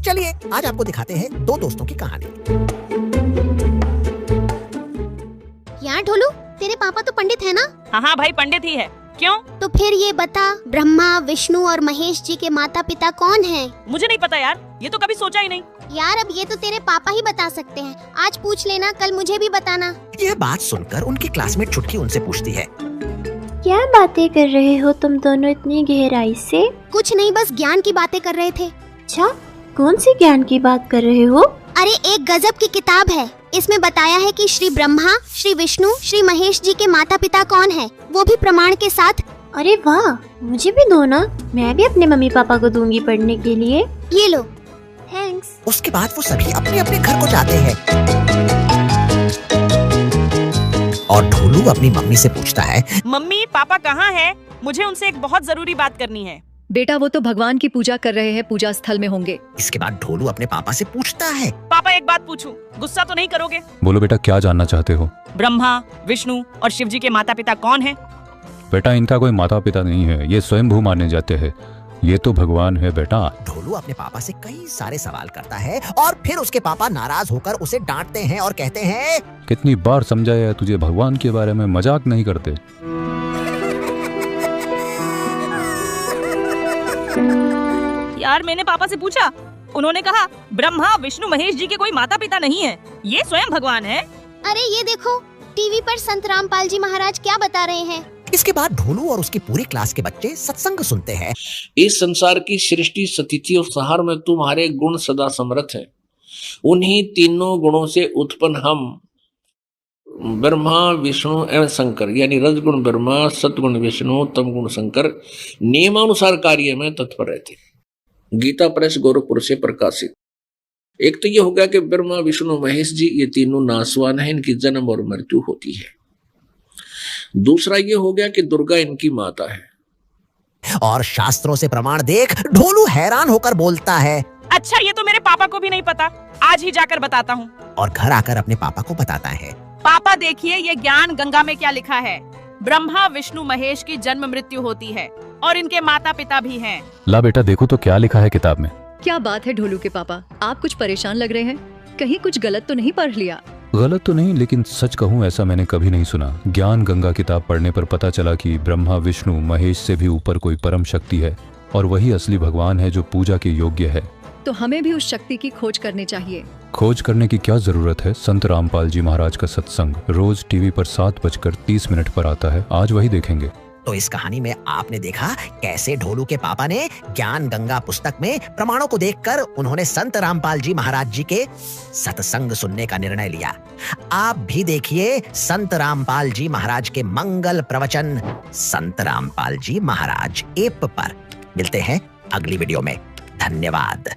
चलिए आज आपको दिखाते हैं दो दोस्तों की कहानी। यार ढोलू, तेरे पापा तो पंडित है ना? हाँ भाई, पंडित ही है। क्यों? तो फिर ये बता, ब्रह्मा, विष्णु और महेश जी के माता पिता कौन हैं? मुझे नहीं पता यार, ये तो कभी सोचा ही नहीं। यार अब ये तो तेरे पापा ही बता सकते हैं। आज पूछ लेना, कल मुझे भी बताना। यह बात सुनकर उनकी क्लासमेट छुटकी उनसे पूछती है, क्या बातें कर रहे हो तुम दोनों इतनी गहराई से? कुछ नहीं, बस ज्ञान की बातें कर रहे थे। अच्छा, कौन सी ज्ञान की बात कर रहे हो? अरे एक गजब की किताब है, इसमें बताया है कि श्री ब्रह्मा, श्री विष्णु, श्री महेश जी के माता पिता कौन है, वो भी प्रमाण के साथ। अरे वाह, मुझे भी दो ना, मैं भी अपने मम्मी पापा को दूंगी पढ़ने के लिए। ये लो। थैंक्स। उसके बाद वो सभी अपने अपने घर को जाते हैं और ढोलू अपनी मम्मी से पूछता है, मम्मी पापा कहाँ हैं? मुझे उनसे एक बहुत जरूरी बात करनी है। बेटा वो तो भगवान की पूजा कर रहे हैं, पूजा स्थल में होंगे। इसके बाद ढोलू अपने पापा से पूछता है, पापा एक बात पूछूं, गुस्सा तो नहीं करोगे? बोलो बेटा, क्या जानना चाहते हो? ब्रह्मा, विष्णु और शिव जी के माता पिता कौन हैं? बेटा इनका कोई माता पिता नहीं है, ये स्वयंभू माने जाते हैं। ये तो भगवान है बेटा। ढोलू अपने पापा से कई सारे सवाल करता है और फिर उसके पापा नाराज होकर उसे डांटते हैं और कहते हैं, कितनी बार समझाया है तुझे, भगवान के बारे में मजाक नहीं करते। यार मैंने पापा से पूछा, उन्होंने कहा ब्रह्मा, विष्णु, महेश जी के कोई माता पिता नहीं है, ये स्वयं भगवान है। अरे ये देखो, टीवी पर संत रामपाल जी महाराज क्या बता रहे हैं। इसके बाद ढोलू और उसकी पूरी क्लास के बच्चे सत्संग सुनते हैं। इस संसार की सृष्टि, स्थिति और संहार में तुम्हारे गुण सदा समर्थ हैं। उन्हीं तीनों गुणों से उत्पन्न हम ब्रह्मा, विष्णु एवं शंकर, यानी रजगुण ब्रह्मा, सतगुण विष्णु, तमगुण शंकर नियमानुसार कार्य में तत्पर रहते। गीता प्रेस गोरखपुर से प्रकाशित। एक तो ये हो गया कि ब्रह्मा, विष्णु, महेश जी ये तीनों नासवान है, इनकी जन्म और मृत्यु होती है। दूसरा ये हो गया कि दुर्गा इनकी माता है। और शास्त्रों से प्रमाण देख ढोलू हैरान होकर बोलता है, अच्छा ये तो मेरे पापा को भी नहीं पता, आज ही जाकर बताता हूँ। और घर आकर अपने पापा को बताता है, पापा देखिए ये ज्ञान गंगा में क्या लिखा है। ब्रह्मा, विष्णु, महेश की जन्म मृत्यु होती है और इनके माता पिता भी हैं। ला बेटा देखो तो क्या लिखा है किताब में। क्या बात है ढोलू के पापा, आप कुछ परेशान लग रहे हैं, कहीं कुछ गलत तो नहीं पढ़ लिया? गलत तो नहीं, लेकिन सच कहूँ ऐसा मैंने कभी नहीं सुना। ज्ञान गंगा किताब पढ़ने पर पता चला कि ब्रह्मा, विष्णु, महेश से भी ऊपर कोई परम शक्ति है और वही असली भगवान है जो पूजा के योग्य है। तो हमें भी उस शक्ति की खोज करनी चाहिए। खोज करने की क्या जरूरत है? संत रामपाल जी महाराज का सत्संग रोज टीवी पर 7:30 पर आता है, आज वही देखेंगे। तो इस कहानी में आपने देखा कैसे ढोलू के पापा ने ज्ञान गंगा पुस्तक में प्रमाणों को देखकर उन्होंने संत रामपाल जी महाराज जी के सत्संग सुनने का निर्णय लिया। आप भी देखिए संत रामपाल जी महाराज के मंगल प्रवचन संत रामपाल जी महाराज ऐप पर। मिलते हैं अगली वीडियो में। धन्यवाद।